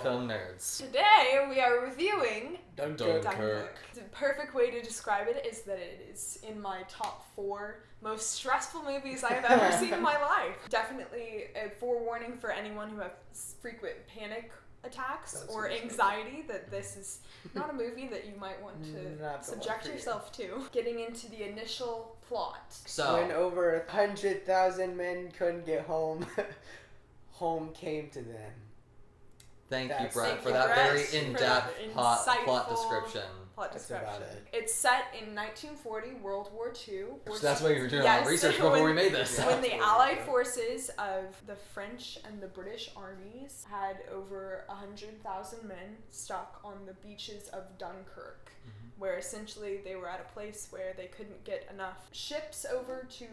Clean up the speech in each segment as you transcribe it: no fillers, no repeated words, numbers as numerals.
film nerds. Today we are reviewing Dunkirk. The perfect way to describe it is that it is in my top 4 most stressful movies I have ever seen in my life. Definitely a forewarning for anyone who has frequent panic attacks or anxiety that this is not a movie that you might want to subject yourself to. Getting into the initial plot. So when over 100,000 men couldn't get home, home came to them. Thank you, Bret, for that very in-depth plot description. That's about it. It's set in 1940, World War II. So that's why you were doing a lot of research before we made this. When the Allied forces of the French and the British armies had over 100,000 men stuck on the beaches of Dunkirk, where essentially they were at a place where they couldn't get enough ships over to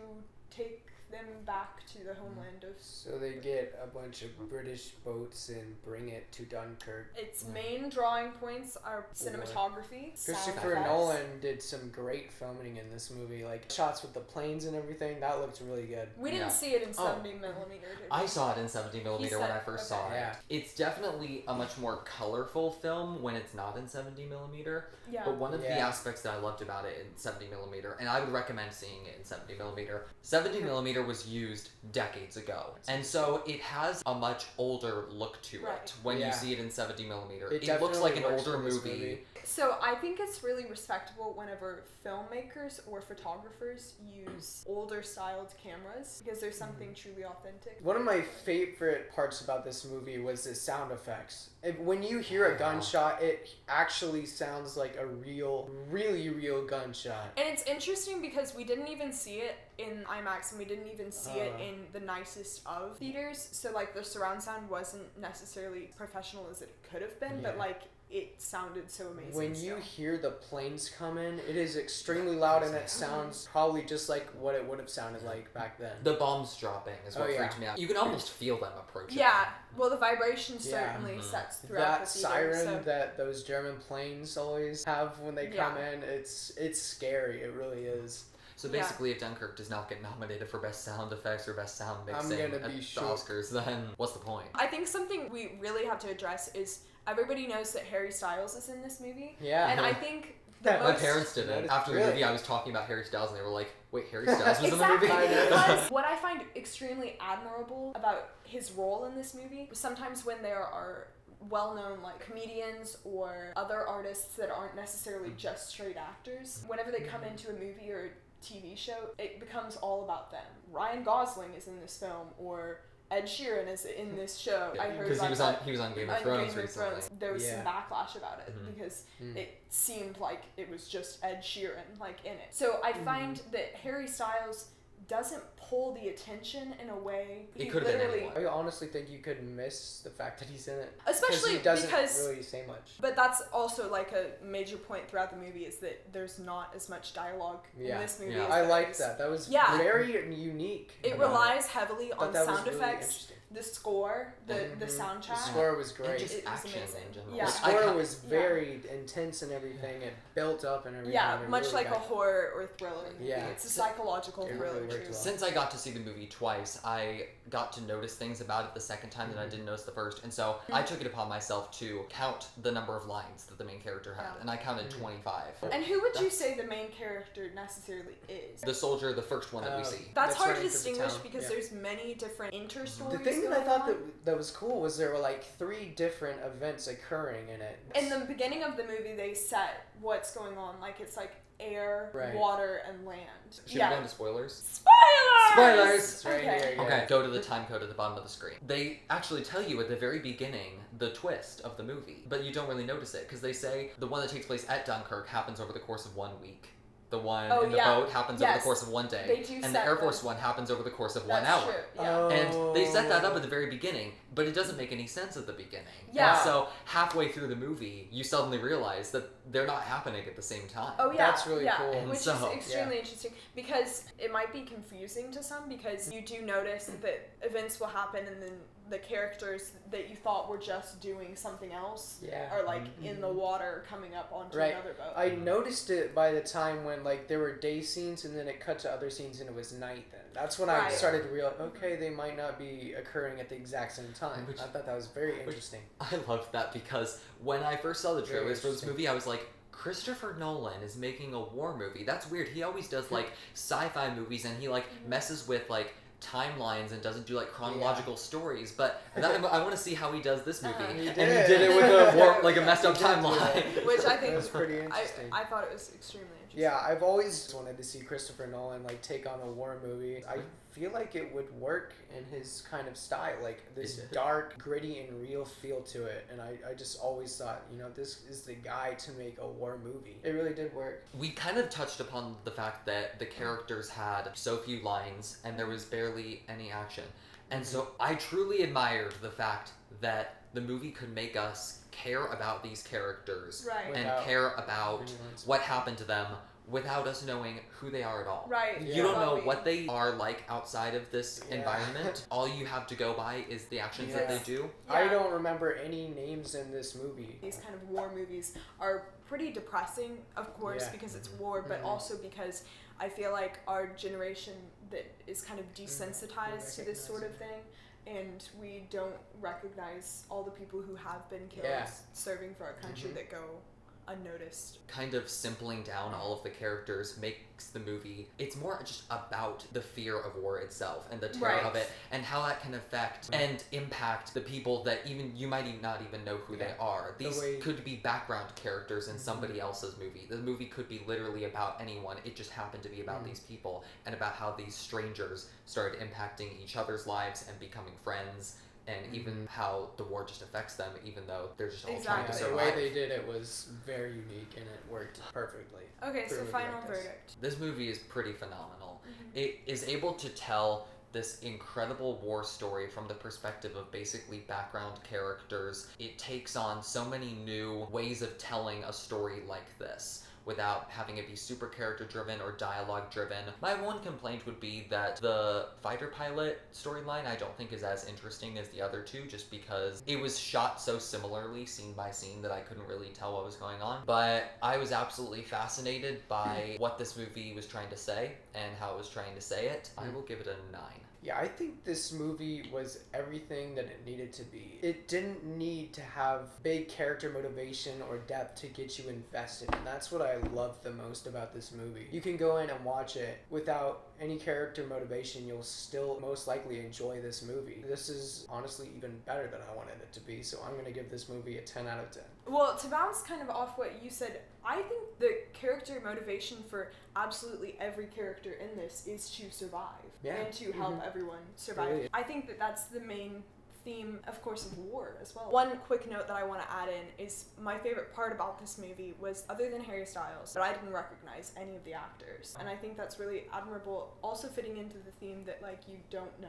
take them back to the homeland of... So they get a bunch of British boats and bring it to Dunkirk. Its main drawing points are cinematography. Christopher Nolan did some great filming in this movie, like shots with the planes and everything. That looked really good. We didn't see it in 70 millimeter. I saw it in 70 millimeter when I first saw it. Yeah. It's definitely a much more colorful film when it's not in 70 millimeter. Yeah. But one of the aspects that I loved about it in 70 millimeter, and I would recommend seeing it in 70 millimeter, 70 millimeter was used decades ago, and so it has a much older look to it when you see it in 70 millimeter. It looks like an older movie. So I think it's really respectable whenever filmmakers or photographers use older styled cameras because there's something truly authentic. One of my favorite parts about this movie was the sound effects. When you hear a gunshot, it actually sounds like a really real gunshot. And it's interesting because we didn't even see it in IMAX and we didn't even see it in the nicest of theaters. So like the surround sound wasn't necessarily professional as it could have been, but like it sounded so amazing. When you hear the planes come in, it is extremely loud and it sounds probably just like what it would have sounded like back then. The bombs dropping is what freaked me out. You can almost feel them approaching. Yeah, well the vibration certainly sets throughout that the theater. That siren so. that those German planes always have when they come in, it's scary. It really is. So basically, if Dunkirk does not get nominated for Best Sound Effects or Best Sound Mixing at the Oscars, then what's the point? I think something we really have to address is everybody knows that Harry Styles is in this movie. Yeah. And I think my parents didn't. After the movie, I was talking about Harry Styles, and they were like, wait, Harry Styles was in the movie? Because what I find extremely admirable about his role in this movie is sometimes when there are well-known like comedians or other artists that aren't necessarily just straight actors, whenever they come into a movie or TV show, it becomes all about them. Ryan Gosling is in this film, or Ed Sheeran is in this show. I heard because he was on Game of Thrones recently. There was some backlash about it because it seemed like it was just Ed Sheeran like in it. So I find that Harry Styles doesn't pull the attention in a way. It could have been anyone. I honestly think you could miss the fact that he's in it. Especially he doesn't because really say much. But that's also like a major point throughout the movie is that there's not as much dialogue in this movie. I liked that. That was very unique. It relies heavily on sound effects. The score, the soundtrack. The score was great. And just action in general. Yeah. The score was very intense and everything. It built up and everything. Yeah, much like a horror or thriller movie. Yeah. It's a psychological thriller too. Since I got to see the movie twice, I got to notice things about it the second time that I didn't notice the first. And so I took it upon myself to count the number of lines that the main character had. And I counted 25. And who would you say the main character necessarily is? The soldier, the first one that we see. That's hard to distinguish because there's many different inter-stories. The thing that I thought that was cool was there were like 3 different events occurring in it. In the beginning of the movie, they set what's going on. Like it's like air, water, and land. Should we go into spoilers? Spoilers! Spoilers! Right here, Okay, go to the time code at the bottom of the screen. They actually tell you at the very beginning the twist of the movie, but you don't really notice it because they say the one that takes place at Dunkirk happens over the course of 1 week. The one in the boat happens over the course of 1 day. And the Air Force one happens over the course of 1 hour. True. And they set that up at the very beginning, but it doesn't make any sense at the beginning. Yeah. And so halfway through the movie, you suddenly realize that they're not happening at the same time. Oh yeah, that's really cool. Which is extremely interesting because it might be confusing to some because you do notice that events will happen and then the characters that you thought were just doing something else Yeah. are like in the water coming up onto Right. another boat. I noticed it by the time when like there were day scenes and then it cut to other scenes and it was night then. That's when I Right. started to realize, okay, they might not be occurring at the exact same time. Which- I thought that was very interesting. I loved that because when I first saw the Very trailers for this interesting. movie, I was like, Christopher Nolan is making a war movie. That's weird. He always does like sci-fi movies and he like messes with like timelines and doesn't do like chronological stories. But I want to see how he does this movie. Uh-huh. He And did he it. did it with a war, like a messed up He did do timeline. it. Which I think That was pretty interesting. I thought it was extremely interesting. Yeah, I've always wanted to see Christopher Nolan like take on a war movie. I feel like it would work in his kind of style, like this dark, gritty, and real feel to it. And I just always thought, this is the guy to make a war movie. It really did work. We kind of touched upon the fact that the characters had so few lines and there was barely any action. And so I truly admired the fact that the movie could make us care about these characters Right. and Without care about anyone's- what happened to them without us knowing who they are at all. Right. Yeah. You don't know Chloe. what they are like outside of this Yeah. environment. All you have to go by is the actions that Yeah. they do. I Yeah. don't remember any names in this movie. These kind of war movies are pretty depressing, of course, Yeah. because it's war, but Mhm. also because I feel like our generation that is kind of desensitized to this sort of thing, and we don't recognize all the people who have been killed Yeah. serving for our country Mhm. that go unnoticed. Kind of simpling down all of the characters makes the movie, it's more just about the fear of war itself and the terror Right. of it and how that can affect and impact the people that even you might not even know who they Yeah. are. The These way- could be background characters in Mhm. somebody else's movie. The movie could be literally about anyone. It just happened to be about Mhm. these people and about how these strangers started impacting each other's lives and becoming friends. And even how the war just affects them, even though they're just all trying to Yeah, survive. the way they did it was very unique and it worked perfectly. Okay, so Really final like this. verdict. This movie is pretty phenomenal. Mhm. It is able to tell this incredible war story from the perspective of basically background characters. It takes on so many new ways of telling a story like this without having it be super character driven or dialogue driven. My one complaint would be that the fighter pilot storyline I don't think is as interesting as the other two, just because it was shot so similarly scene by scene that I couldn't really tell what was going on. But I was absolutely fascinated by what this movie was trying to say and how it was trying to say it. I will give it a 9. Yeah, I think this movie was everything that it needed to be. It didn't need to have big character motivation or depth to get you invested, and that's what I love the most about this movie. You can go in and watch it without any character motivation, you'll still most likely enjoy this movie. This is honestly even better than I wanted it to be, so I'm going to give this movie a 10 out of 10. Well, to bounce kind of off what you said, I think the character motivation for absolutely every character in this is to survive Yeah. and to help everyone survive. Really. I think that that's the main theme, of course, of war as well. One quick note that I want to add in is my favorite part about this movie was, other than Harry Styles, that I didn't recognize any of the actors. And I think that's really admirable, also fitting into the theme that, like, you don't know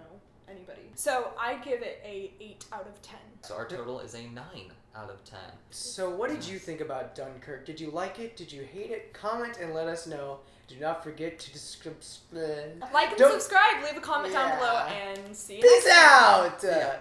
anybody. So I give it a 8 out of 10. So our total is a 9 out of 10. So what did you think about Dunkirk? Did you like it? Did you hate it? Comment and let us know. Do not forget to Like and Don't- subscribe, leave a comment down Yeah. below, and see you Peace next time. out!